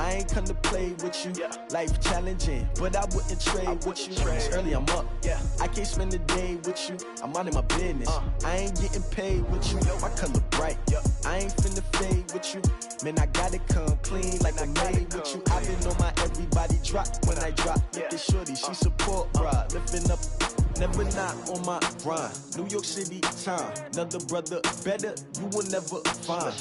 I ain't come to play with you. Life challenging, but I wouldn't trade with you. It's early, I'm up. I can't spend the day with you. I'm minding my business. I ain't getting paid with you. My color bright. I ain't finna fade with you. Man, I gotta come clean like I made with you. I've been on my everybody drop when I drop. Look at shorty, she support ride. Lifting up, never not on my grind. New York City time, another brother better, you will never find.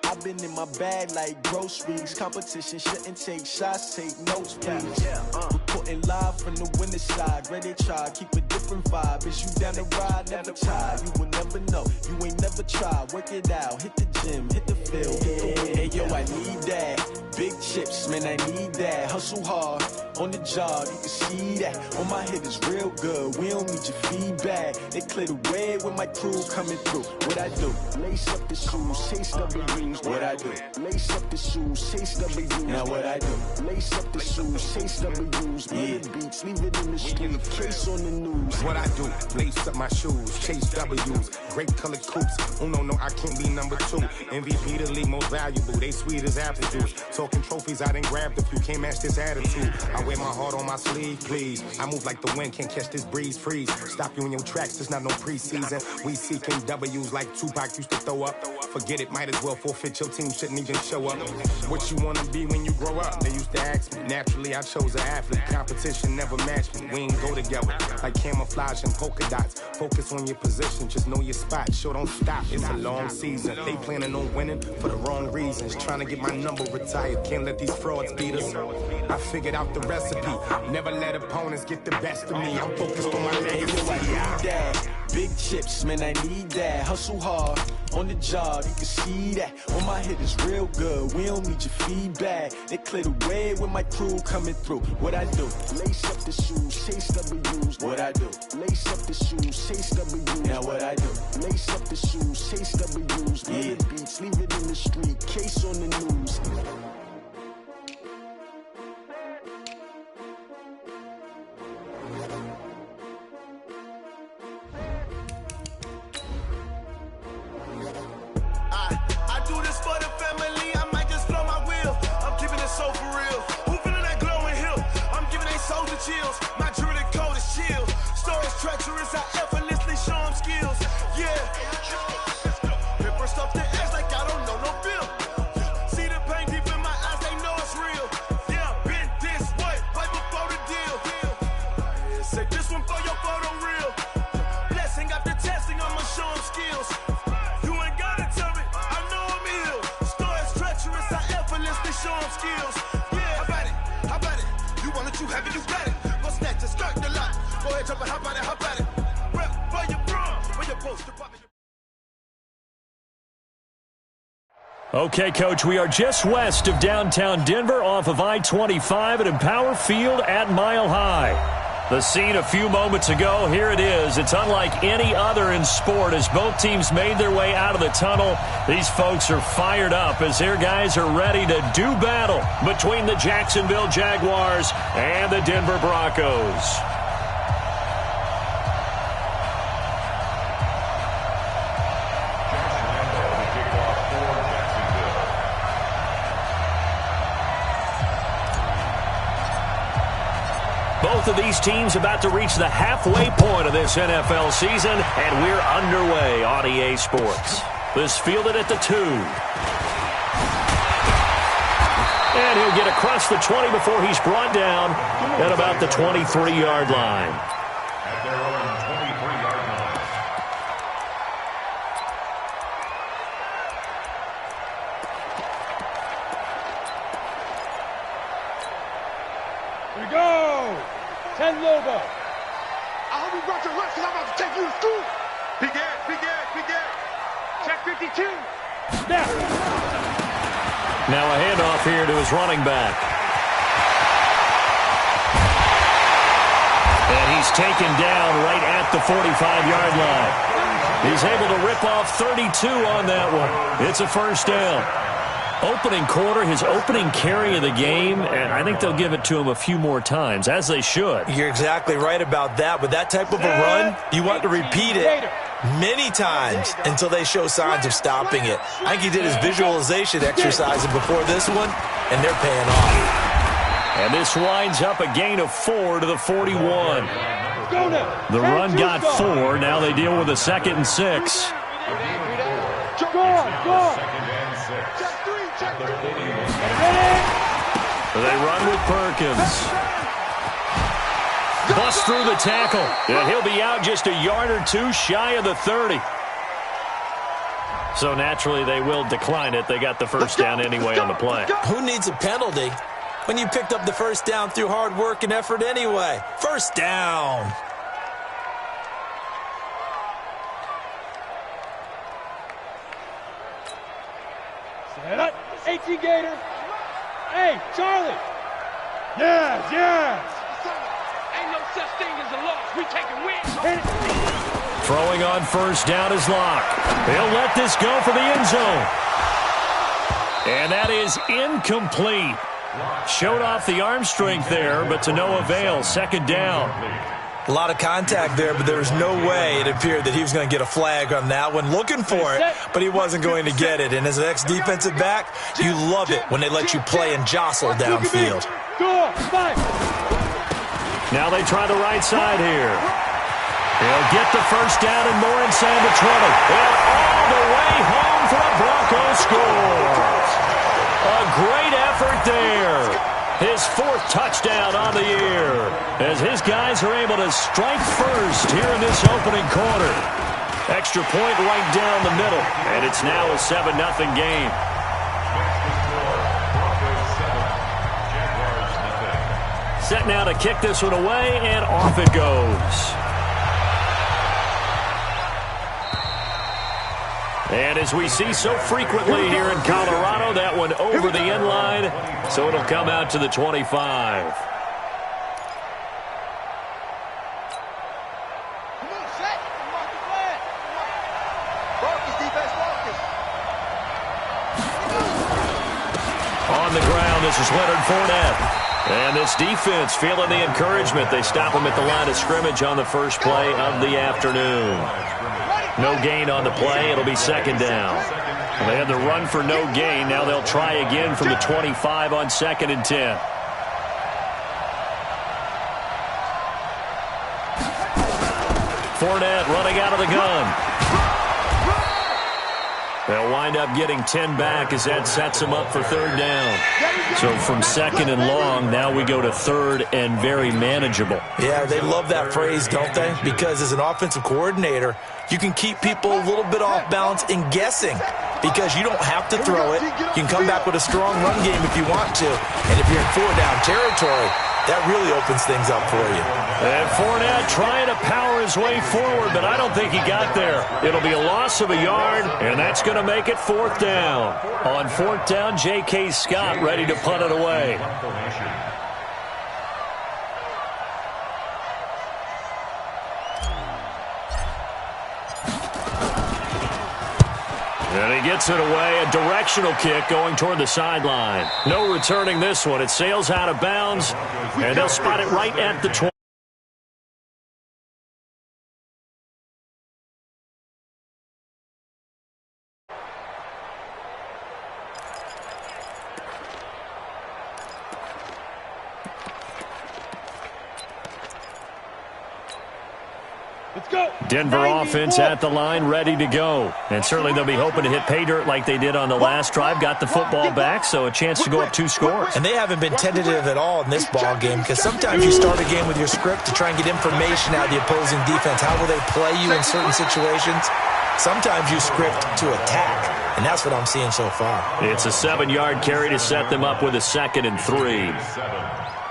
I've been in my bag like groceries. Competition shouldn't take shots, take notes, please. Reporting live from the winning side. Ready to try, keep a different vibe. Is you down the ride? Never try. You will never know. You ain't never tried. Work it out. Hit the gym, hit the field. Hey, yo, I need that. Big chips, man, I need that. Hustle hard on the job, you can see that. On my head is real good. We don't need your feedback. They clear the way with my crew coming through. What I do? Lace up the shoes, chase W's. What I do? Lace up the shoes, chase W's. Now what I do? Lace up the shoes, chase W's. Yeah, beats, leave it in the street. Case on the news. What I do? Lace up my shoes, chase W's. Great colored coops. Oh no, I can't be number 2. MVP the league most valuable. They sweet as apple juice. Talking trophies, I didn't grab the few. Can't match this attitude. I wear my heart on my sleeve, please. I move like the wind, can't catch this breeze, freeze. Stop you in your tracks, there's not no preseason. We seeking W's like Tupac used to throw up. Forget it, might as well forfeit. Your team shouldn't even show up. What you wanna be when you grow up? They used to ask me. Naturally, I chose an athlete. Competition never matched me. We ain't go together like camouflage and polka dots. Focus on your position, just know your spot. Show don't stop, it's a long season. They planning on winning for the wrong reasons. Trying to get my number retired, can't let these frauds beat us. I figured out the recipe. Never let opponents get the best of me. I'm focused on my legacy. I need that. Big chips, man, I need that. Hustle hard on the job, you can see that. On my head is real good. We don't need your feedback. They clear the way with my crew coming through. What I do? Lace up the shoes, chase W's. What I do? Lace up the shoes, chase W's. Now what I do? Lace up the shoes, chase W's. Yeah, beats, leave it in the street. Case on the news. Chills. My jewelry code is chill. Stories treacherous, I effortlessly show them skills. Yeah. Paper stuff the edge like I don't know no bill. See the pain deep in my eyes, they know it's real. Yeah, been this way, way before the deal. Yeah, say this one for your photo real. Blessing after testing, I'ma show them skills. You ain't gotta tell me, I know I'm ill. Stories treacherous, I effortlessly show them skills. Yeah, how about it? How about it? You want it, you have it, you got it. Go snatch it, skirt the lot. Go ahead, jump it, how about it, how about it? Rep where you from, where you post to pop it. Okay, Coach, we are just west of downtown Denver off of I-25 at Empower Field at Mile High. The scene a few moments ago, here it is. It's unlike any other in sport as both teams made their way out of the tunnel. These folks are fired up as their guys are ready to do battle between the Jacksonville Jaguars and the Denver Broncos. Both of these teams about to reach the halfway point of this NFL season, and we're underway on EA Sports. This fielded at the 2. And he'll get across the 20 before he's brought down at about the 23-yard line. At their own 23-yard line. Here we go! 10 Lobo. I hope you brought your reps because I'm about to take you to school. Big Ed. Check 52. Snap. Now a handoff here to his running back. And he's taken down right at the 45-yard line. He's able to rip off 32 on that one. It's a first down. Opening quarter, his opening carry of the game, and I think they'll give it to him a few more times, as they should. You're exactly right about that. With that type of a run, you want to repeat it many times until they show signs of stopping it. I think he did his visualization exercises before this one, and they're paying off. And this winds up a gain of 4 to the 41. The run got 4. Now they deal with a 2nd and 6. They run with Perkins. Bust through the tackle. And he'll be out just a yard or two shy of the 30. So naturally they will decline it. They got the first down anyway on the play. Who needs a penalty when you picked up the first down through hard work and effort anyway? First down. Set up. 18 Gator. Hey, Charlie. Yes. Ain't no such thing as a loss. We taking wins. Throwing on first down is Locke. He'll let this go for the end zone. And that is incomplete. Showed off the arm strength there, but to no avail. 2nd down. A lot of contact there, but there was no way it appeared that he was going to get a flag on that one. Looking for it, but he wasn't going to get it. And as an ex-defensive back, you love it when they let you play and jostle downfield. Now they try the right side here. He'll get the first down and more inside the 20. And all the way home for a Broncos score. A great effort there. His 4th touchdown on the year as his guys are able to strike first here in this opening quarter. Extra point right down the middle, and it's now a 7-0 game. Set now to kick this one away, and off it goes. And as we see so frequently here in Colorado, that one over the end line, so it'll come out to the 25. Come on, set. Mark the flag. Focus, defense, focus. On the ground, this is Leonard Fournette. And this defense feeling the encouragement. They stop him at the line of scrimmage on the first play of the afternoon. No gain on the play. It'll be 2nd down. They had the run for no gain. Now they'll try again from the 25 on 2nd and 10. Fournette running out of the gun. They'll wind up getting 10 back as that sets them up for 3rd down. So from 2nd and long, now we go to 3rd and very manageable. Yeah, they love that phrase, don't they? Because as an offensive coordinator, you can keep people a little bit off balance and guessing because you don't have to throw it. You can come back with a strong run game if you want to. And if you're in 4-down territory, that really opens things up for you. And Fournette trying to power his way forward, but I don't think he got there. It'll be a loss of a yard, and that's going to make it 4th down. On 4th down, J.K. Scott ready to punt it away. And he gets it away, a directional kick going toward the sideline. No returning this one. It sails out of bounds, and they'll spot it right at the 20. Denver offense at the line, ready to go. And certainly they'll be hoping to hit pay dirt like they did on the last drive. Got the football back, so a chance to go up 2 scores. And they haven't been tentative at all in this ball game because sometimes you start a game with your script to try and get information out of the opposing defense. How will they play you in certain situations? Sometimes you script to attack, and that's what I'm seeing so far. It's a 7-yard carry to set them up with a 2nd and 3.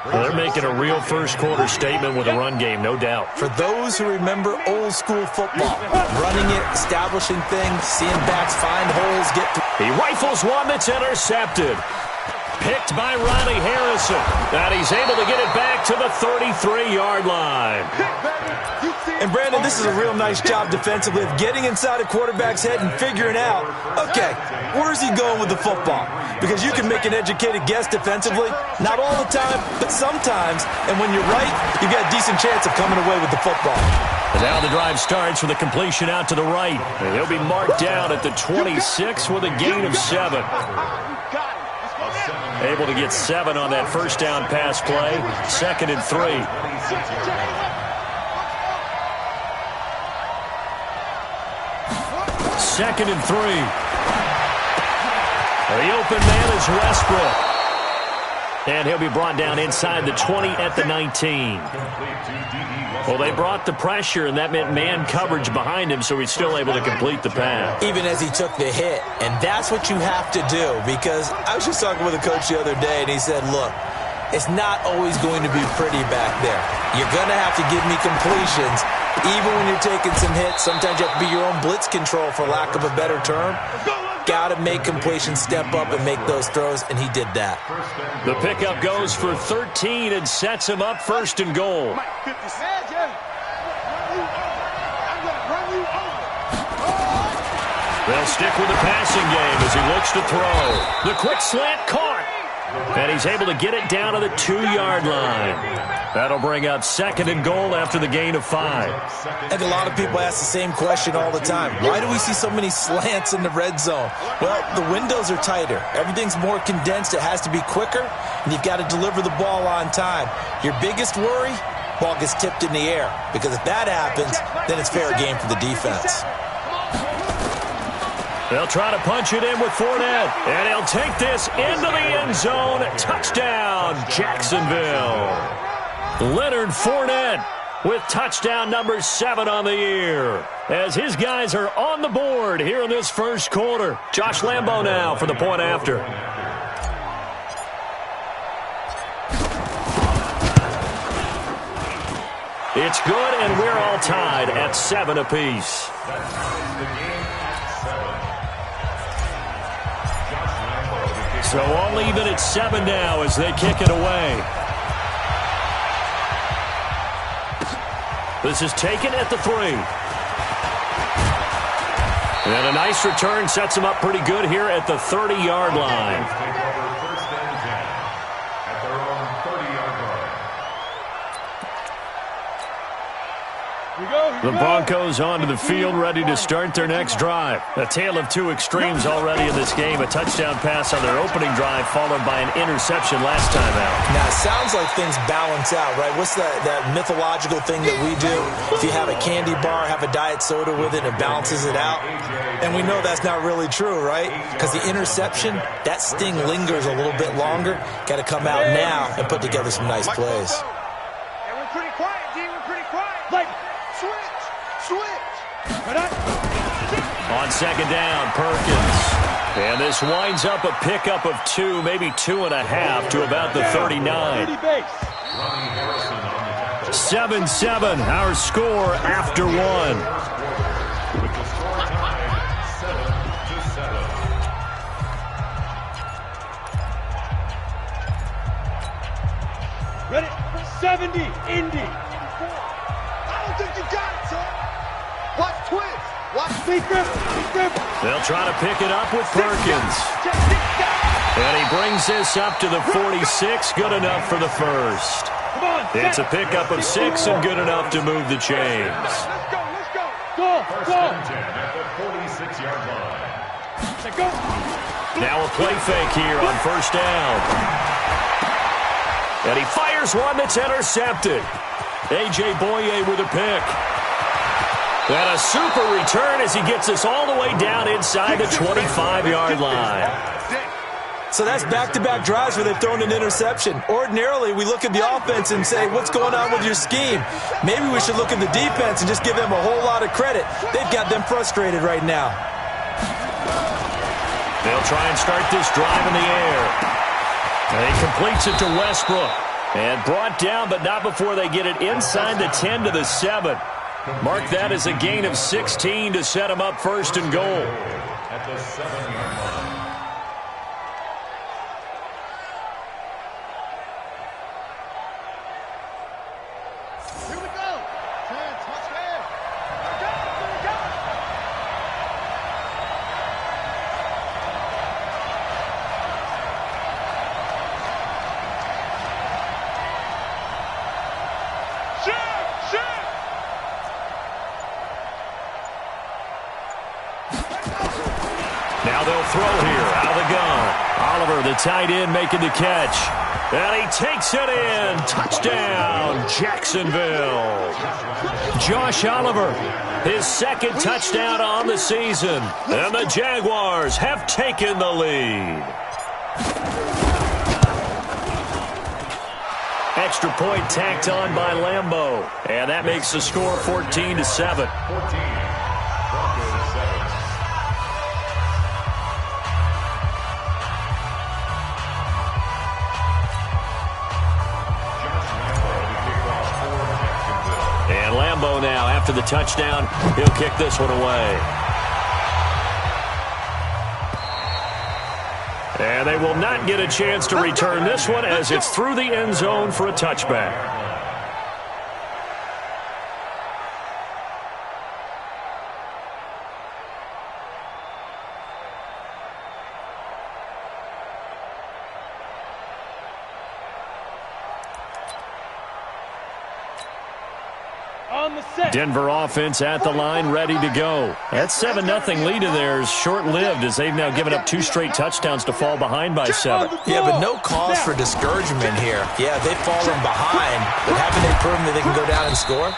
Well, they're making a real first-quarter statement with a run game, no doubt. For those who remember old-school football, running it, establishing things, seeing backs find holes, get through. He rifles one that's intercepted. Picked by Riley Harrison. And he's able to get it back to the 33-yard line. And, Brandon, this is a real nice job defensively of getting inside a quarterback's head and figuring out, okay, where's he going with the football? Because you can make an educated guess defensively, not all the time, but sometimes. And when you're right, you've got a decent chance of coming away with the football. And now the drive starts with a completion out to the right. And he'll be marked down at the 26 with a gain of 7. Able to get 7 on that first down pass play. 2nd and 3. Second and 3. The open man is Westbrook. And he'll be brought down inside the 20 at the 19. Well, they brought the pressure, and that meant man coverage behind him, so he's still able to complete the pass. Even as he took the hit. And that's what you have to do, because I was just talking with a coach the other day, and he said, look, it's not always going to be pretty back there. You're going to have to give me completions. Even when you're taking some hits, sometimes you have to be your own blitz control, for lack of a better term. Got to make completions, step up, and make those throws, and he did that. The pickup goes for 13 and sets him up 1st and goal. They'll stick with the passing game as he looks to throw. The quick slant caught. And he's able to get it down to the 2-yard line. That'll bring up 2nd and goal after the gain of 5. And a lot of people ask the same question all the time. Why do we see so many slants in the red zone? Well, the windows are tighter. Everything's more condensed. It has to be quicker, and you've got to deliver the ball on time. Your biggest worry, ball gets tipped in the air, because if that happens, then it's fair game for the defense. They'll try to punch it in with Fournette, and he'll take this into the end zone. Touchdown, Jacksonville. Leonard Fournette with touchdown number 7 on the year, as his guys are on the board here in this first quarter. Josh Lambo now for the point after. It's good, and we're all tied at 7 apiece. So all even at 7 now as they kick it away. This is taken at the 3. And a nice return sets him up pretty good here at the 30-yard line. The Broncos onto the field, ready to start their next drive. A tale of two extremes already in this game. A touchdown pass on their opening drive, followed by an interception last time out. Now, it sounds like things balance out, right? What's that mythological thing that we do? If you have a candy bar, have a diet soda with it, it balances it out. And we know that's not really true, right? Because the interception, that sting lingers a little bit longer. Got to come out now and put together some nice plays. And we're pretty quiet, D. We're pretty quiet. Like, switch. On second down, Perkins. And this winds up a pickup of 2, maybe 2.5 to about the 39. 7-7, our score after 1. Ready? 70, Indy. I don't think you got it, son. Watch twins. Watch Secret. They'll try to pick it up with Perkins. And he brings this up to the 46. Good enough for the first. It's a pickup of 6 and good enough to move the chains. Let's go. Go. At the 46-yard line. Go. Now a play fake here on first down. And he fires one that's intercepted. A.J. Boye with a pick. And a super return as he gets us all the way down inside the 25-yard line. So that's back-to-back drives where they've thrown an interception. Ordinarily, we look at the offense and say, what's going on with your scheme? Maybe we should look at the defense and just give them a whole lot of credit. They've got them frustrated right now. They'll try and start this drive in the air. And he completes it to Westbrook. And brought down, but not before they get it inside the 10 to the 7. Mark that as a gain of 16 to set him up first and goal. At the 7-yard tight end making the catch. And he takes it in. Touchdown, Jacksonville. Josh Oliver, his second touchdown on the season. And the Jaguars have taken the lead. Extra point tacked on by Lambeau. And that makes the score 14-7. And Lambeau now, after the touchdown, he'll kick this one away. And they will not get a chance to return this one as it's through the end zone for a touchback. Denver offense at the line, ready to go. That 7-0 lead of theirs short-lived as they've now given up 2 straight touchdowns to fall behind by 7. Yeah, but no cause for discouragement here. Yeah, they've fallen behind, but haven't they proven that they can go down and score?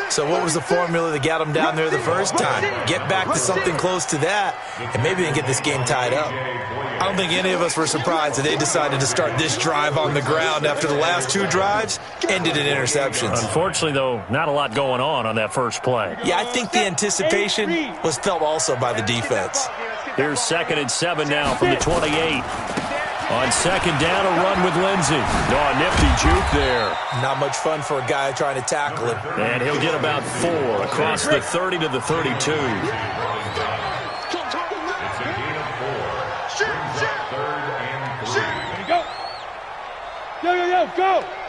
So what was the formula that got them down there the first time? Get back to something close to that, and maybe they can get this game tied up. I don't think any of us were surprised that they decided to start this drive on the ground after the last 2 drives ended in interceptions. Unfortunately, though, not a lot going on that first play. Yeah, I think the anticipation was felt also by the defense. Here's 2nd and 7 now from the 28. On 2nd down, a run with Lindsey. Oh, a nifty juke there. Not much fun for a guy trying to tackle him. And he'll get about 4 across the 30 to the 32. It's a gain of 4. Brings up 3rd and 3. Go.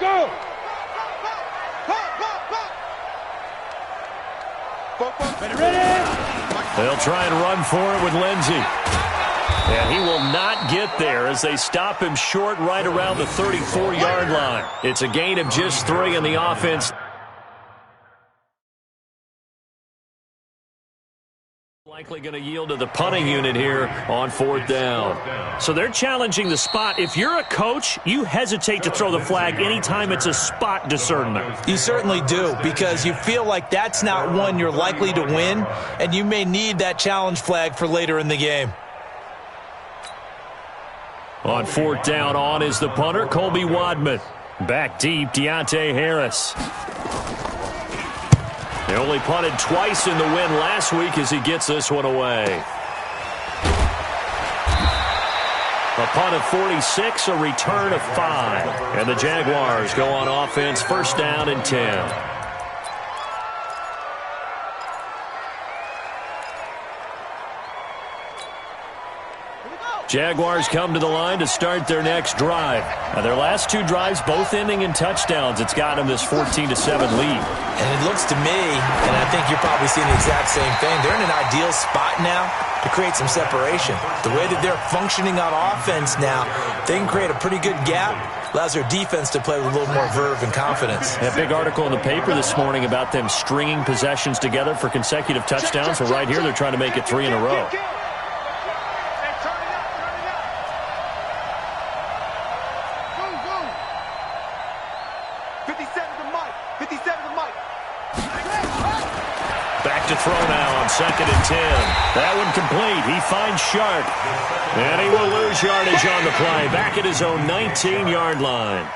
Go. Ready. They'll try and run for it with Lindsey. And he will not get there as they stop him short right around the 34-yard line. It's a gain of just 3 in the offense. Likely going to yield to the punting unit here on 4th down. So they're challenging the spot. If you're a coach, you hesitate to throw the flag anytime it's a spot discernment. You certainly do, because you feel like that's not one you're likely to win, and you may need that challenge flag for later in the game. On 4th down, on is the punter, Colby Wadman. Back deep, Deontay Harris. They only punted twice in the win last week as he gets this one away. A punt of 46, a return of 5. And the Jaguars go on offense, 1st down and 10. Jaguars come to the line to start their next drive. Now, their last 2 drives, both ending in touchdowns. It's got them this 14-7 lead. And it looks to me, and I think you're probably seeing the exact same thing, they're in an ideal spot now to create some separation. The way that they're functioning on offense now, they can create a pretty good gap. Allows their defense to play with a little more verve and confidence. A big article in the paper this morning about them stringing possessions together for consecutive touchdowns. Well, right here, they're trying to make it 3 in a row. To throw now on 2nd and 10. That one complete. He finds Sharp. And he will lose yardage on the play. Back at his own 19-yard line.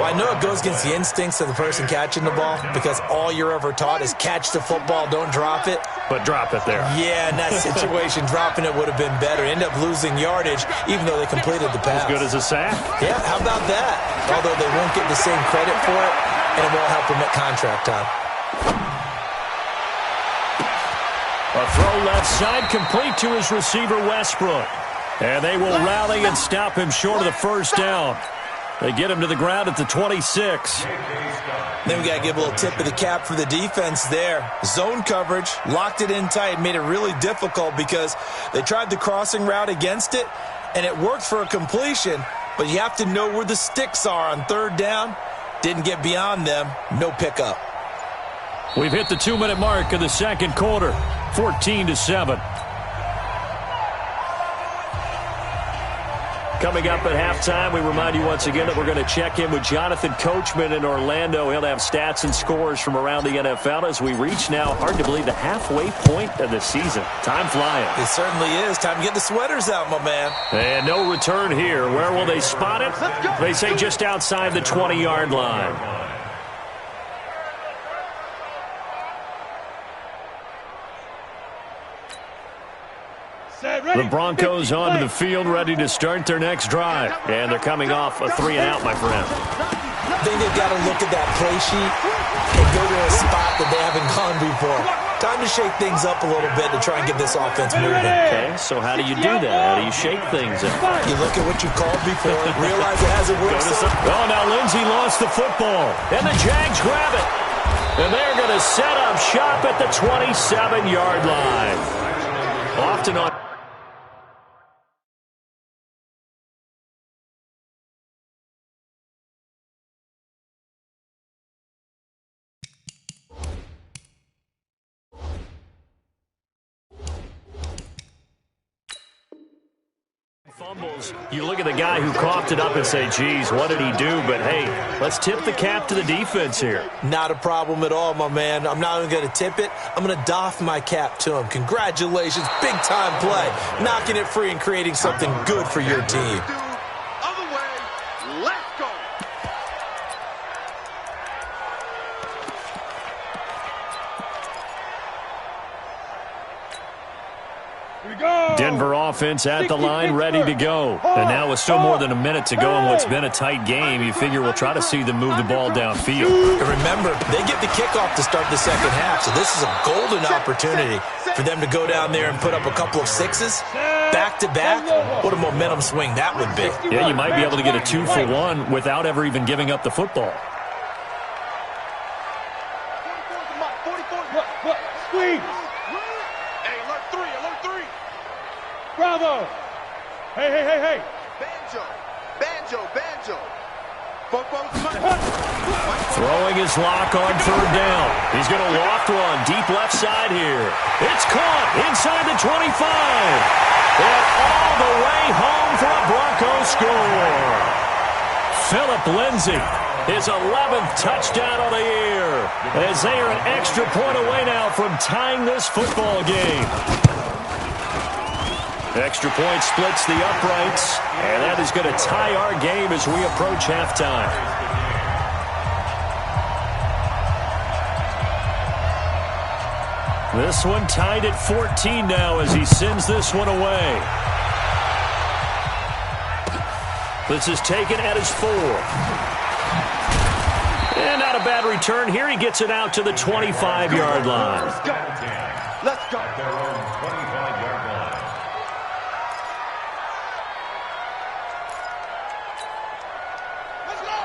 Well, I know it goes against the instincts of the person catching the ball because all you're ever taught is catch the football, don't drop it. But drop it there. Yeah, in that situation, dropping it would have been better. End up losing yardage even though they completed the pass. As good as a sack? Yeah, how about that? Although they won't get the same credit for it, and it won't help them at contract time. A throw left side complete to his receiver, Westbrook. And they will rally and stop him short of the 1st down. They get him to the ground at the 26. Then we got to give a little tip of the cap for the defense there. Zone coverage, locked it in tight, made it really difficult because they tried the crossing route against it, and it worked for a completion, but you have to know where the sticks are on 3rd down. Didn't get beyond them, no pickup. We've hit the 2-minute mark of the 2nd quarter, 14-7. Coming up at halftime, we remind you once again that we're going to check in with Jonathan Coachman in Orlando. He'll have stats and scores from around the NFL as we reach now, hard to believe, the halfway point of the season. Time flying. It certainly is. Time to get the sweaters out, my man. And no return here. Where will they spot it? They say just outside the 20-yard line. The Broncos onto the field, ready to start their next drive. And they're coming off a 3-and-out, my friend. I think they've got to look at that play sheet and go to a spot that they haven't gone before. Time to shake things up a little bit to try and get this offense moving. Okay, so how do you do that? How do you shake things up? You look at what you called before, realize it hasn't worked. Oh, now Lindsey lost the football. And the Jags grab it. And they're going to set up shop at the 27-yard line. Often on... fumbles, you look at the guy who coughed it up and say, geez, what did he do? But, hey, let's tip the cap to the defense here. Not a problem at all, my man. I'm not even going to tip it. I'm going to doff my cap to him. Congratulations. Big-time play. Knocking it free and creating something good for your team. Other way. Let's go. Denver offense at the line, ready to go. And now with still more than a minute to go in what's been a tight game, you figure we'll try to see them move the ball downfield. And remember, they get the kickoff to start the second half, so this is a golden opportunity for them to go down there and put up a couple of sixes back-to-back. What a momentum swing that would be. Yeah, you might be able to get a 2-for-1 without ever even giving up the football. Squeeze. Hey, alert three. Bravo. Hey. Banjo. Throwing his lock on third down. He's going to loft one deep left side here. It's caught inside the 25. And all the way home for a Broncos score. Phillip Lindsay, his 11th touchdown of the year, as they are an extra point away now from tying this football game. Extra point splits the uprights, and that is going to tie our game as we approach halftime. This one tied at 14 now as he sends this one away. This is taken at his 4. And not a bad return here. He gets it out to the 25-yard line. Let's go. Their own 25-yard line.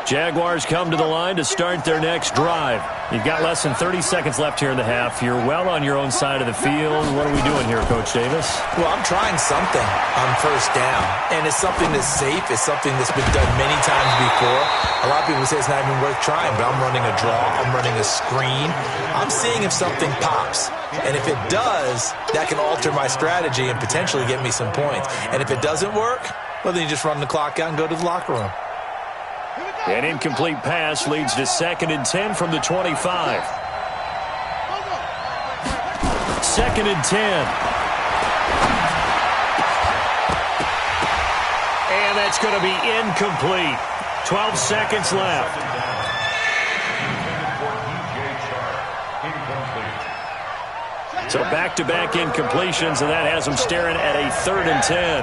Jaguars come to the line to start their next drive. You've got less than 30 seconds left here in the half. You're well on your own side of the field. What are we doing here, Coach Davis? Well, I'm trying something on first down, and it's something that's safe. It's something that's been done many times before. A lot of people say it's not even worth trying, but I'm running a draw. I'm running a screen. I'm seeing if something pops, and if it does, that can alter my strategy and potentially get me some points. And if it doesn't work, well, then you just run the clock out and go to the locker room. An incomplete pass leads to 2nd and 10 from the 25. 2nd and 10. And that's going to be incomplete. 12 seconds left. So back-to-back incompletions, and that has him staring at a 3rd and 10.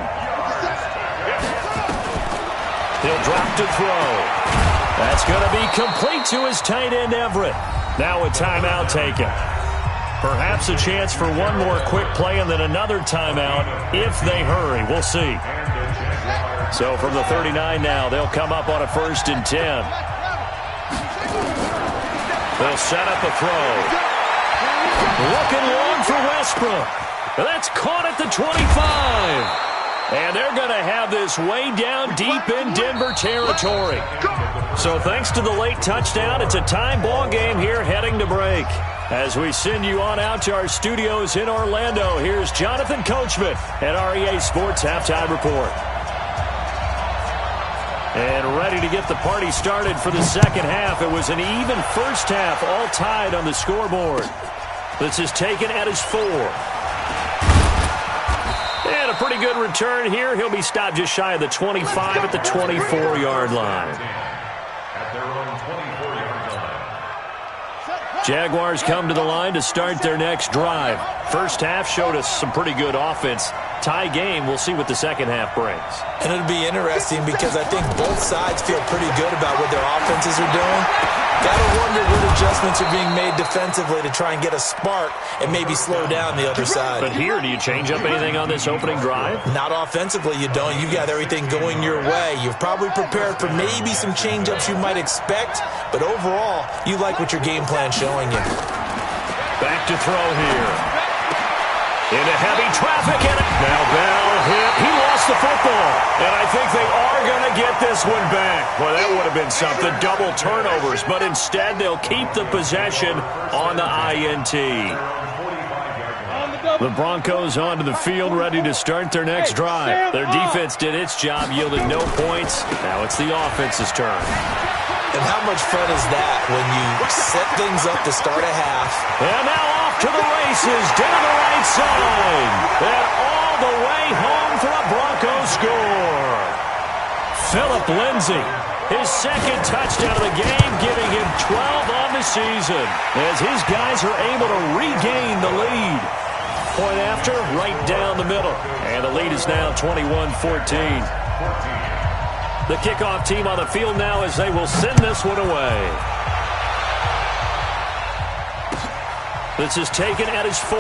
He'll drop to throw. That's going to be complete to his tight end, Everett. Now a timeout taken. Perhaps a chance for one more quick play and then another timeout if they hurry. We'll see. So from the 39 now, they'll come up on a 1st and 10. They'll set up a throw. Looking long for Westbrook. That's caught at the 25. And they're going to have this way down deep in Denver territory. So thanks to the late touchdown, it's a tie ball game here heading to break. As we send you on out to our studios in Orlando, here's Jonathan Coachman at REA Sports Halftime Report. And ready to get the party started for the second half. It was an even first half, all tied on the scoreboard. This is taken at his 4. And a pretty good return here. He'll be stopped just shy of the 25 at the 24-yard line. Jaguars come to the line to start their next drive. First half showed us some pretty good offense. Tie game, we'll see what the second half brings. And it'll be interesting because I think both sides feel pretty good about what their offenses are doing. Gotta wonder what adjustments are being made defensively to try and get a spark and maybe slow down the other side. But here, do you change up anything on this opening drive? Not offensively, you don't. You've got everything going your way. You've probably prepared for maybe some change-ups you might expect, but overall, you like what your game plan's showing you. Back to throw here. Into heavy traffic, and now Bell hit. He lost the football, and I think they are going to get this one back. Well, that would have been something, double turnovers, but instead they'll keep the possession on the INT. The Broncos onto the field, ready to start their next drive. Their defense did its job, yielding no points. Now it's the offense's turn. And how much fun is that when you set things up to start a half? And now off to the races, down the right side. And all the way home for a Broncos score. Phillip Lindsay, his second touchdown of the game, giving him 12 on the season. As his guys are able to regain the lead. Point after, right down the middle. And the lead is now 21-14. The kickoff team on the field now as they will send this one away. This is taken at his 4.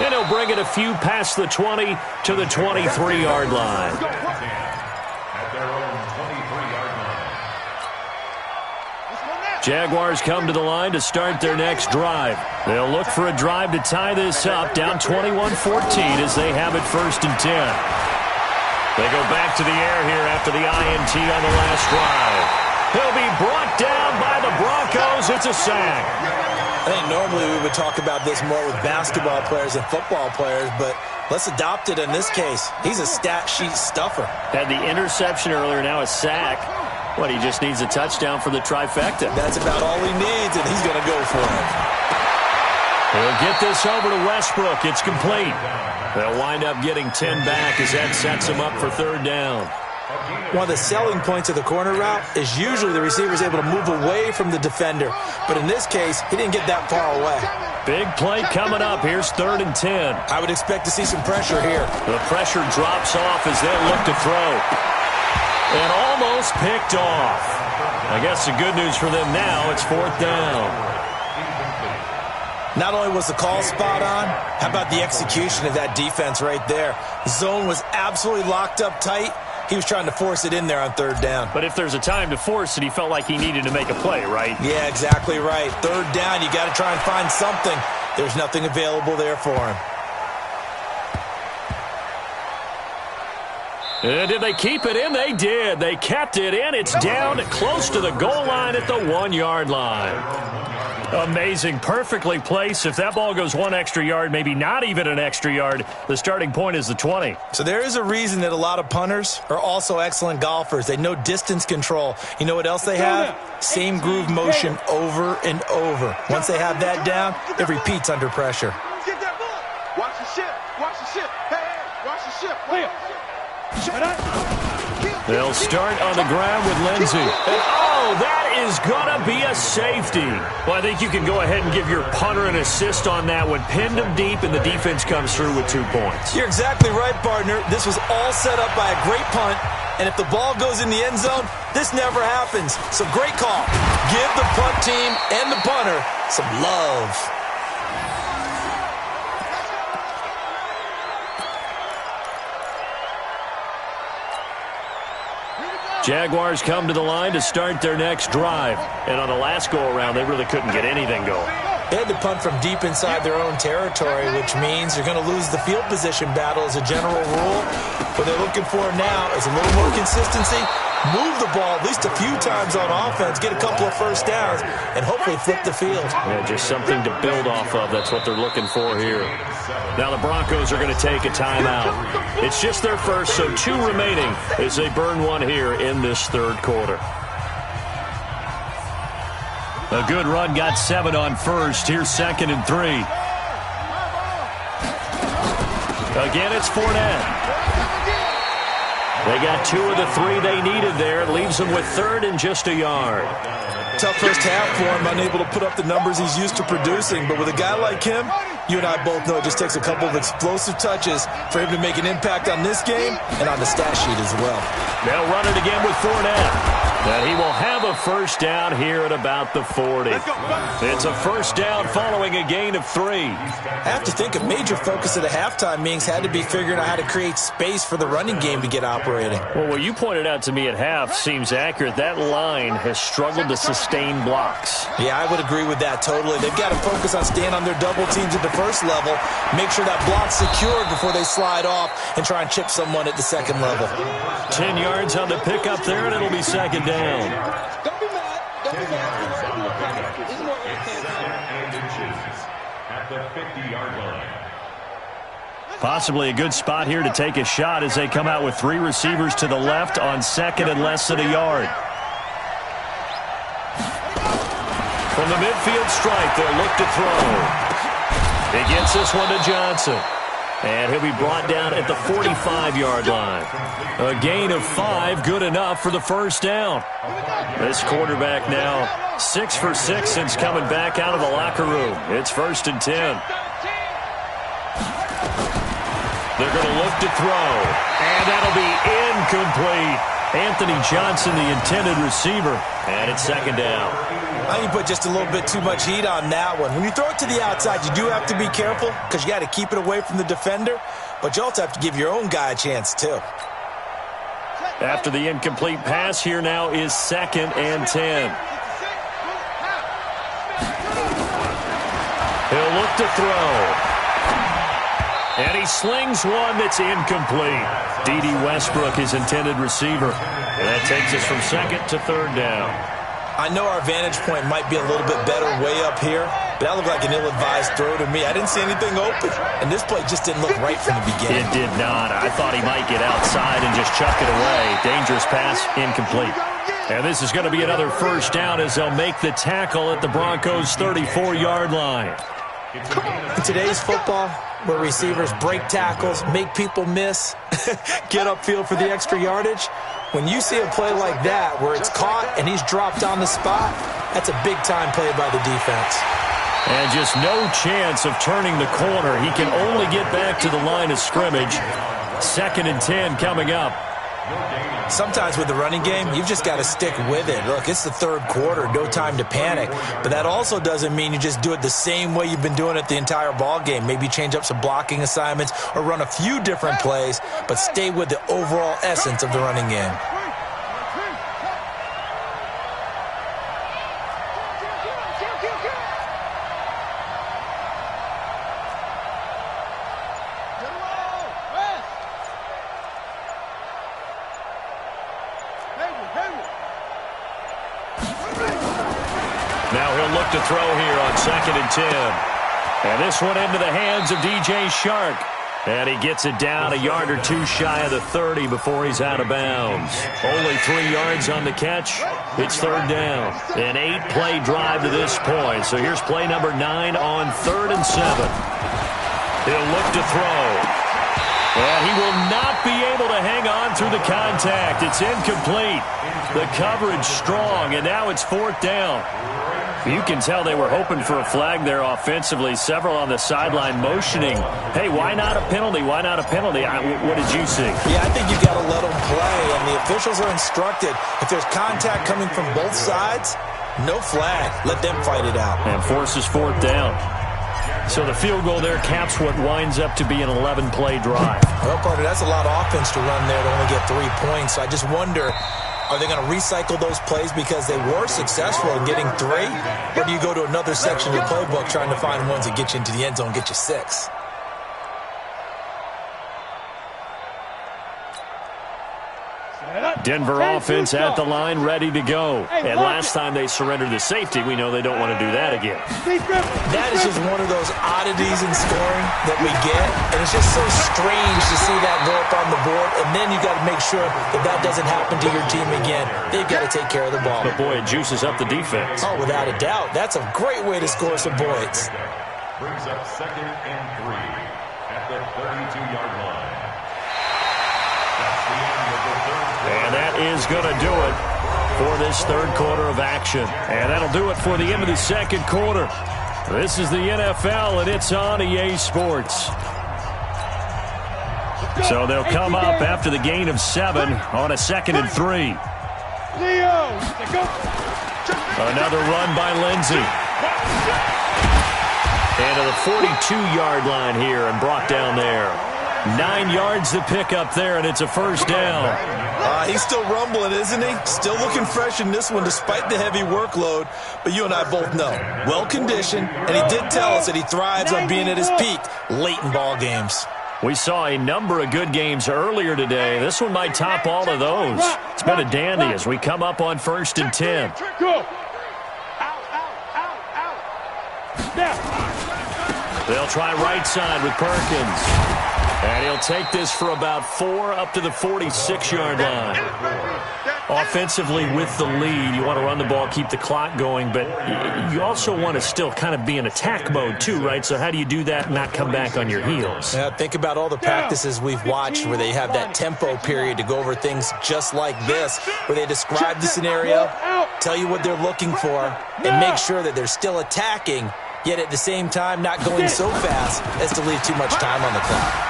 And he'll bring it a few past the 20 to the 23-yard line. Jaguars come to the line to start their next drive. They'll look for a drive to tie this up, down 21-14 as they have it 1st and 10. They go back to the air here after the INT on the last drive. He'll be brought down by the Broncos. It's a sack. I think normally we would talk about this more with basketball players and football players, but let's adopt it in this case. He's a stat sheet stuffer. Had the interception earlier, now a sack. What, he just needs a touchdown for the trifecta. That's about all he needs, and he's going to go for it. He'll get this over to Westbrook. It's complete. They'll wind up getting 10 back as that sets them up for 3rd down. One of the selling points of the corner route is usually the receiver is able to move away from the defender. But in this case, he didn't get that far away. Big play coming up. Here's 3rd and 10. I would expect to see some pressure here. The pressure drops off as they look to throw. And almost picked off. I guess the good news for them now, it's 4th down. Not only was the call spot on, how about the execution of that defense right there? The zone was absolutely locked up tight. He was trying to force it in there on 3rd down. But if there's a time to force it, he felt like he needed to make a play, right? Yeah, exactly right. 3rd down, you got to try and find something. There's nothing available there for him. And did they keep it in? They did. They kept it in. It's down close to the goal line at the 1-yard line. Amazing. Perfectly placed. If that ball goes 1 extra yard, maybe not even an extra yard, the starting point is the 20. So there is a reason that a lot of punters are also excellent golfers. They know distance control. You know what else they have? Same groove motion over and over. Once they have that down, it repeats under pressure. Get that ball. Watch the ship. Watch the ship. Hey, watch the ship. They'll start on the ground with Lindsay. And, oh, that is going to be a safety. Well, I think you can go ahead and give your punter an assist on that one. Pinned him deep, and the defense comes through with 2 points. You're exactly right, partner. This was all set up by a great punt, and if the ball goes in the end zone, this never happens. So great call. Give the punt team and the punter some love. Jaguars come to the line to start their next drive. And on the last go-around, they really couldn't get anything going. They had to punt from deep inside their own territory, which means you're going to lose the field position battle as a general rule. What they're looking for now is a little more consistency, move the ball at least a few times on offense, get a couple of 1st downs, and hopefully flip the field. Yeah, just something to build off of. That's what they're looking for here. Now the Broncos are going to take a timeout. It's just their first, so 2 remaining as they burn one here in this third quarter. A good run got 7 on first. Here's 2nd and 3. Again, it's Fournette. They got 2 of the 3 they needed there. It leaves them with 3rd and just a yard. Tough first half for him, unable to put up the numbers he's used to producing. But with a guy like him, you and I both know it just takes a couple of explosive touches for him to make an impact on this game and on the stat sheet as well. They'll run it again with Fournette. And he will have a first down here at about the 40. It's a first down following a gain of 3. I have to think a major focus of the halftime meetings had to be figuring out how to create space for the running game to get operating. Well, what you pointed out to me at half seems accurate. That line has struggled to sustain blocks. Yeah, I would agree with that totally. They've got to focus on staying on their double teams at the first level, make sure that block's secured before they slide off and try and chip someone at the second level. 10 yards on the pickup there, and it'll be second down. Don't be mad. Don't be mad. At the 50-yard line. Possibly a good spot here to take a shot as they come out with 3 receivers to the left on 2nd and less than a yard. From the midfield strike, they'll look to throw. He gets this one to Johnson. And he'll be brought down at the 45-yard line. A gain of 5, good enough for the first down. This quarterback now 6 for 6 since coming back out of the locker room. It's 1st and 10. They're going to look to throw. And that'll be incomplete. Anthony Johnson, the intended receiver. And it's 2nd down. I think you put just a little bit too much heat on that one. When you throw it to the outside, you do have to be careful because you got to keep it away from the defender, but you also have to give your own guy a chance too. After the incomplete pass, here now is 2nd and 10. He'll look to throw. And he slings one that's incomplete. D.D. Westbrook, his intended receiver. And that takes us from 2nd to 3rd down. I know our vantage point might be a little bit better way up here, but that looked like an ill-advised throw to me. I didn't see anything open, and this play just didn't look right from the beginning. It did not. I thought he might get outside and just chuck it away. Dangerous pass, incomplete. And this is going to be another first down as they'll make the tackle at the Broncos' 34-yard line. In today's football, where receivers break tackles, make people miss, get upfield for the extra yardage, when you see a play like that where it's caught and he's dropped on the spot, that's a big-time play by the defense. And just no chance of turning the corner. He can only get back to the line of scrimmage. 2nd and 10 coming up. Sometimes with the running game, you've just got to stick with it. Look, it's the 3rd quarter, no time to panic. But that also doesn't mean you just do it the same way you've been doing it the entire ball game. Maybe change up some blocking assignments or run a few different plays, but stay with the overall essence of the running game. Now he'll look to throw here on 2nd and 10. And this one into the hands of DJ Shark. And he gets it down a yard or 2 shy of the 30 before he's out of bounds. Only 3 yards on the catch. It's 3rd down. An 8-play drive to this point. So here's play number 9 on 3rd and 7. He'll look to throw. And he will not be able to hang on through the contact. It's incomplete. The coverage strong, and now it's 4th down. You can tell they were hoping for a flag there offensively. Several on the sideline motioning. Hey, why not a penalty? Why not a penalty? What did you see? Yeah, I think you've got to let them play, and the officials are instructed. If there's contact coming from both sides, no flag. Let them fight it out. And forces 4th down. So the field goal there caps what winds up to be an 11-play drive. Well, partner, that's a lot of offense to run there to only get 3 points. So I just wonder, are they going to recycle those plays because they were successful in getting 3? Or do you go to another section of the playbook trying to find ones that get you into the end zone and get you 6? Denver offense at the line, ready to go. And last time they surrendered the safety, we know they don't want to do that again. That is just one of those oddities in scoring that we get, and it's just so strange to see that go up on the board, and then you got to make sure that that doesn't happen to your team again. They've got to take care of the ball. But, boy, it juices up the defense. Oh, without a doubt. That's a great way to score some points. Brings up 2nd and 3 at the 32-yard line. That's the end of the third quarter. And that is going to do it for this third quarter of action. And that'll do it for the end of the second quarter. This is the NFL, and it's on EA Sports. So they'll come up after the gain of 7 on a 2nd and 3. Another run by Lindsey. And to the 42-yard line here and brought down there. 9 yards to pick up there, and it's a first down. He's still rumbling, isn't he? Still looking fresh in this one despite the heavy workload. But you and I both know, well-conditioned, and he did tell us that he thrives on being at his peak late in ball games. We saw a number of good games earlier today. This one might top all of those. It's been a dandy as we come up on 1st and 10. They'll try right side with Perkins. And he'll take this for about 4 up to the 46-yard line. Offensively with the lead, you want to run the ball, keep the clock going, but you also want to still kind of be in attack mode too, right? So how do you do that and not come back on your heels? Yeah, think about all the practices we've watched where they have that tempo period to go over things just like this, where they describe the scenario, tell you what they're looking for, and make sure that they're still attacking, yet at the same time not going so fast as to leave too much time on the clock.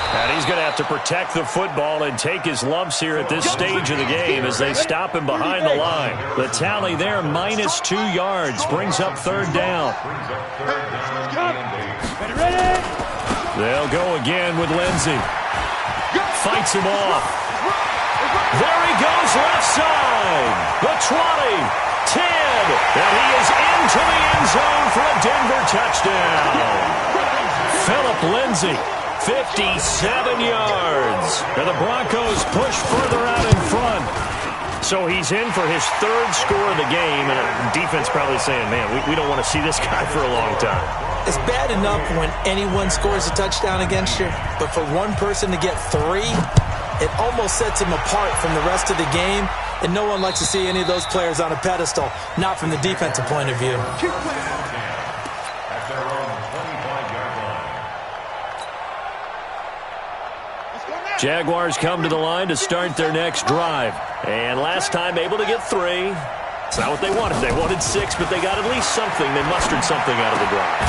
And he's going to have to protect the football and take his lumps here at this stage of the game as they stop him behind the line. The tally there, minus 2 yards, brings up 3rd down. They'll go again with Lindsey. Fights him off. There he goes left side. The 20, 10, and he is into the end zone for a Denver touchdown. Philip Lindsey, 57 yards. And the Broncos push further out in front. So he's in for his 3rd score of the game, and the defense probably saying, man, we don't want to see this guy for a long time. It's bad enough when anyone scores a touchdown against you, but for one person to get 3, it almost sets him apart from the rest of the game, and no one likes to see any of those players on a pedestal, not from the defensive point of view. Jaguars come to the line to start their next drive. And last time able to get 3. It's not what they wanted. They wanted 6, but they got at least something. They mustered something out of the drive.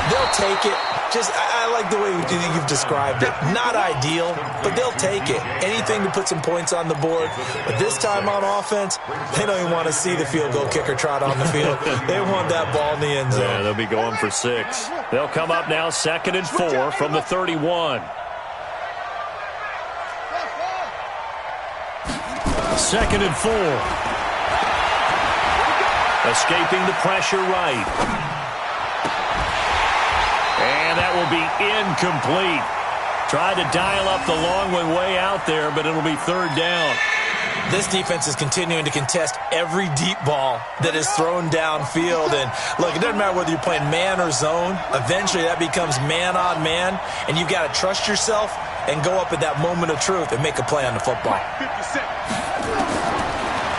They'll take it. I like the way you've described it. Not ideal, but they'll take it. Anything to put some points on the board. But this time on offense, they don't even want to see the field goal kicker trot on the field. They want that ball in the end zone. Yeah, they'll be going for 6. They'll come up now 2nd and 4 from the 31. 2nd and 4. Escaping the pressure right. And that will be incomplete. Tried to dial up the long one way out there, but it'll be 3rd down. This defense is continuing to contest every deep ball that is thrown downfield. And look, it doesn't matter whether you're playing man or zone. Eventually that becomes man on man, and you've got to trust yourself and go up at that moment of truth and make a play on the football.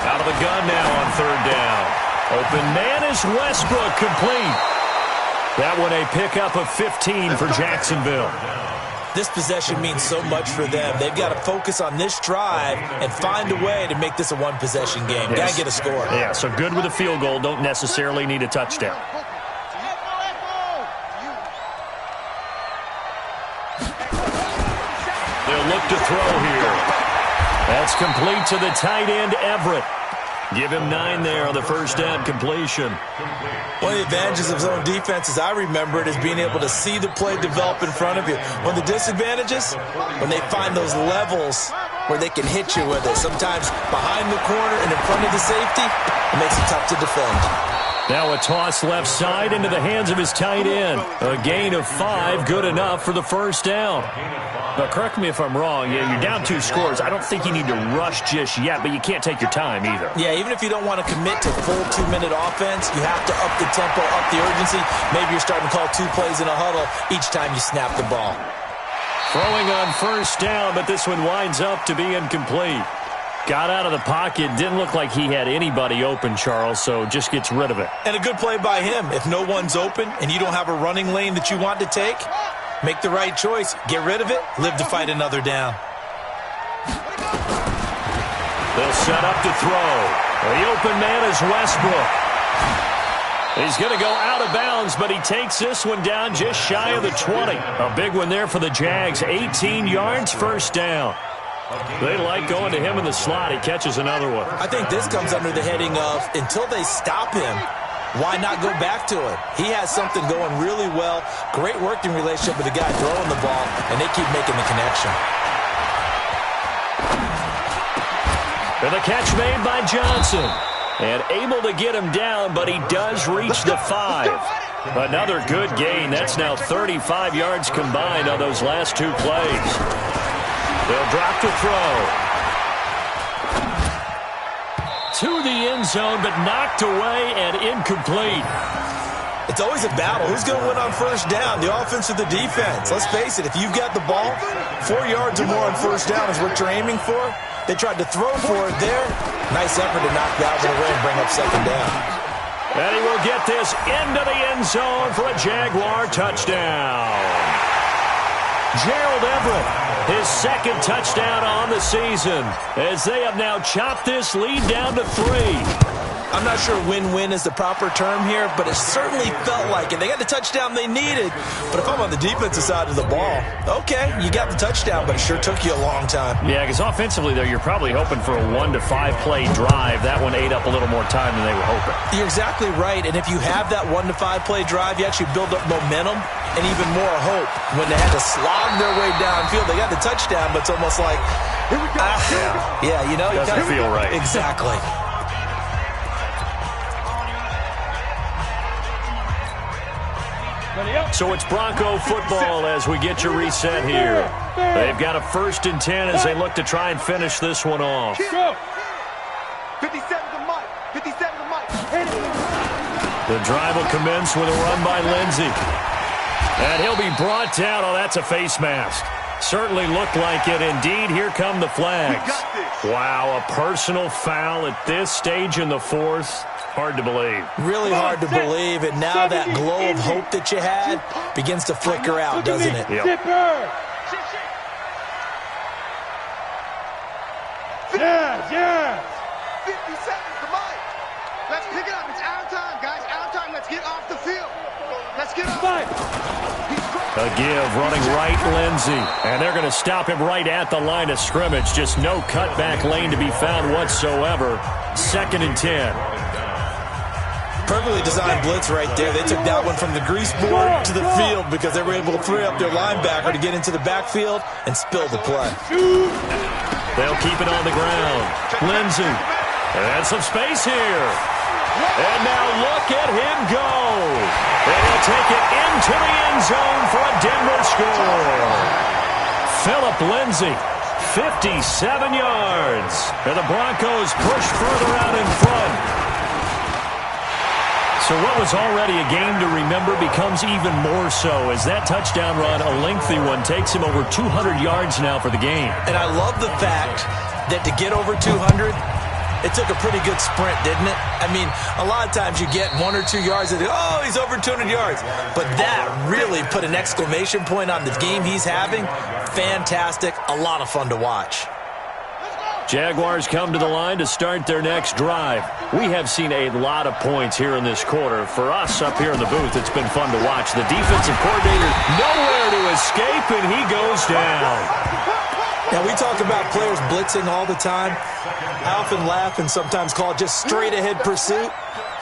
Out of the gun now on 3rd down. Open man is Westbrook, complete. That one a pickup of 15 for Jacksonville. This possession means so much for them. They've got to focus on this drive and find a way to make this a one-possession game. Got to get a score. Yeah, so good with a field goal. Don't necessarily need a touchdown. They'll look to throw here. That's complete to the tight end, Everett. Give him 9 there on the first down completion. One of the advantages of zone defense, as I remember it, is being able to see the play develop in front of you. One of the disadvantages, when they find those levels where they can hit you with it. Sometimes behind the corner and in front of the safety, it makes it tough to defend. Now a toss left side into the hands of his tight end. A gain of 5, good enough for the first down. Now, correct me if I'm wrong. Yeah, you're down 2 scores. I don't think you need to rush just yet, but you can't take your time either. Yeah, even if you don't want to commit to full 2-minute offense, you have to up the tempo, up the urgency. Maybe you're starting to call 2 plays in a huddle each time you snap the ball. Throwing on first down, but this one winds up to be incomplete. Got out of the pocket. Didn't look like he had anybody open, Charles, so just gets rid of it. And a good play by him. If no one's open and you don't have a running lane that you want to take, make the right choice. Get rid of it. Live to fight another down. They'll set up to throw. The open man is Westbrook. He's going to go out of bounds, but he takes this one down just shy of the 20. A big one there for the Jags. 18 yards, first down. They like going to him in the slot. He catches another one. I think this comes under the heading of, until they stop him, why not go back to it? He has something going really well. Great working relationship with the guy throwing the ball, and they keep making the connection. And the catch made by Johnson. And able to get him down, but he does reach the 5. Another good gain. That's now 35 yards combined on those last 2 plays. They'll drop to throw. To the end zone, but knocked away and incomplete. It's always a battle. Who's going to win on first down, the offense or the defense? Let's face it, if you've got the ball, 4 yards or more on first down is what you're aiming for. They tried to throw for it there. Nice effort to knock that one away and bring up second down. And he will get this into the end zone for a Jaguar touchdown. Gerald Everett, his second touchdown on the season, as they have now chopped this lead down to 3. I'm not sure win-win is the proper term here, but it certainly felt like it. They got the touchdown they needed, but if I'm on the defensive side of the ball, okay, you got the touchdown, but it sure took you a long time. Yeah, because offensively, though, you're probably hoping for a 1 to 5 play drive. That one ate up a little more time than they were hoping. You're exactly right, and if you have that 1 to 5 play drive, you actually build up momentum and even more hope. When they had to slog their way downfield, they got the touchdown, but it's almost like, Here we go. yeah, you know, doesn't feel right. Exactly. So it's Bronco football as we get you reset here. They've got a 1st and 10 as they look to try and finish this one off. 57 to Mike. 57 to Mike. The drive will commence with a run by Lindsey. And he'll be brought down. Oh, that's a face mask. Certainly looked like it. Indeed, here come the flags. Wow, a personal foul at this stage in the 4th. Hard to believe. Really hard to believe, and now that glow of hope that you had begins to flicker out, doesn't it? Yep. Yeah. 50 seconds to Mike. Let's pick it up. It's our time, guys. Our time. Let's get off the field. Let's get off. A give running right, Lindsey. And they're going to stop him right at the line of scrimmage. Just no cutback lane to be found whatsoever. 2nd and 10. Perfectly designed blitz right there. They took that one from the grease board to the field because they were able to free up their linebacker to get into the backfield and spill the play. They'll keep it on the ground. Lindsey. And some space here. And now look at him go. And he'll take it into the end zone for a Denver score. Phillip Lindsey, 57 yards. And the Broncos push further out in front. So what was already a game to remember becomes even more so as that touchdown run, a lengthy one, takes him over 200 yards now for the game. And I love the fact that to get over 200, it took a pretty good sprint, didn't it? I mean, a lot of times you get 1 or 2 yards and oh, he's over 200 yards. But that really put an exclamation point on the game he's having. Fantastic. A lot of fun to watch. Jaguars come to the line to start their next drive. We have seen a lot of points here in this quarter. For us up here in the booth, it's been fun to watch. The defensive coordinator nowhere to escape, and he goes down. Now, we talk about players blitzing all the time. I often laugh and sometimes call it just straight-ahead pursuit.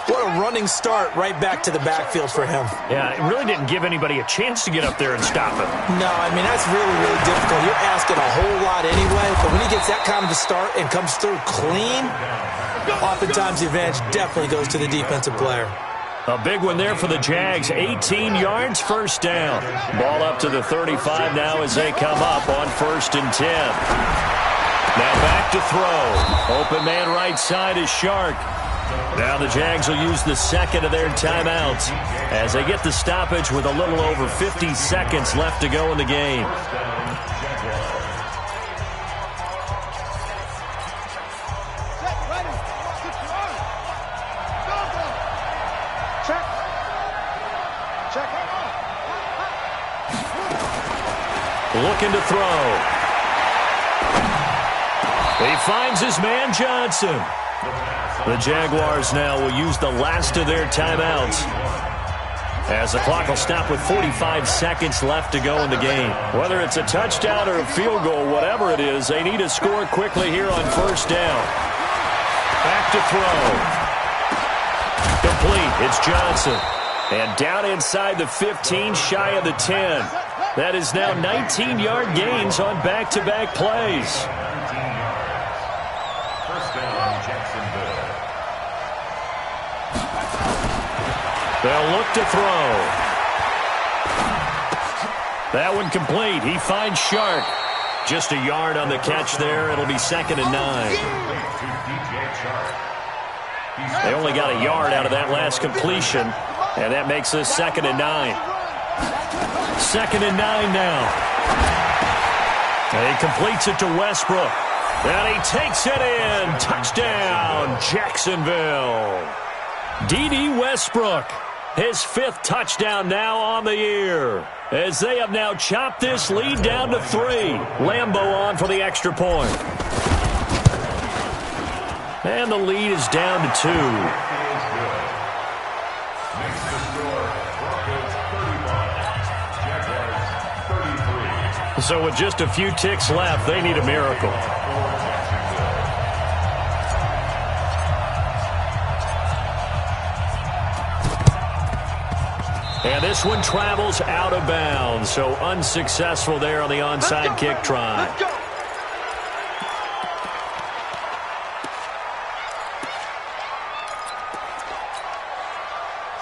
What a running start right back to the backfield for him. Yeah, it really didn't give anybody a chance to get up there and stop him. No, I mean, that's really, really difficult. You're asking a whole lot anyway, but when he gets that kind of a start and comes through clean, oftentimes the advantage definitely goes to the defensive player. A big one there for the Jags. 18 yards, first down. Ball up to the 35 now as they come up on 1st and 10. Now back to throw. Open man right side is Shark. Now the Jags will use the second of their timeouts as they get the stoppage with a little over 50 seconds left to go in the game. Looking to throw. He finds his man Johnson. The Jaguars now will use the last of their timeouts as the clock will stop with 45 seconds left to go in the game. Whether it's a touchdown or a field goal, whatever it is, they need to score quickly here on 1st down. Back to throw. Complete. It's Johnson. And down inside the 15, shy of the 10. That is now 19-yard gains on back-to-back plays. First down, Jacksonville. They'll look to throw. That one complete. He finds Shark. Just a yard on the catch there. It'll be 2nd and 9. They only got a yard out of that last completion, and that makes this 2nd and 9. 2nd and 9 now. And he completes it to Westbrook. And he takes it in. Touchdown, Jacksonville. D.D. Westbrook, his 5th touchdown now on the year, as they have now chopped this lead down to 3. Lambeau on for the extra point. And the lead is down to 2. So with just a few ticks left, they need a miracle. And this one travels out of bounds, so unsuccessful there on the onside kick try. Let's go.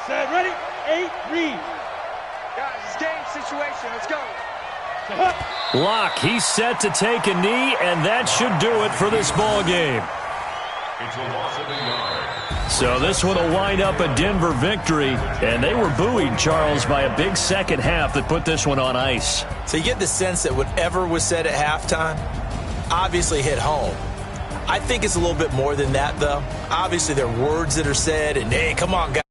Set, ready, 8, read. Guys, it's game situation. Let's go. Locke, he's set to take a knee, and that should do it for this ball game. It's a loss of a yard. So this one will wind up a Denver victory, and they were buoyed, Charles, by a big second half that put this one on ice. So you get the sense that whatever was said at halftime obviously hit home. I think it's a little bit more than that, though. Obviously, there are words that are said, and, hey, come on, guys.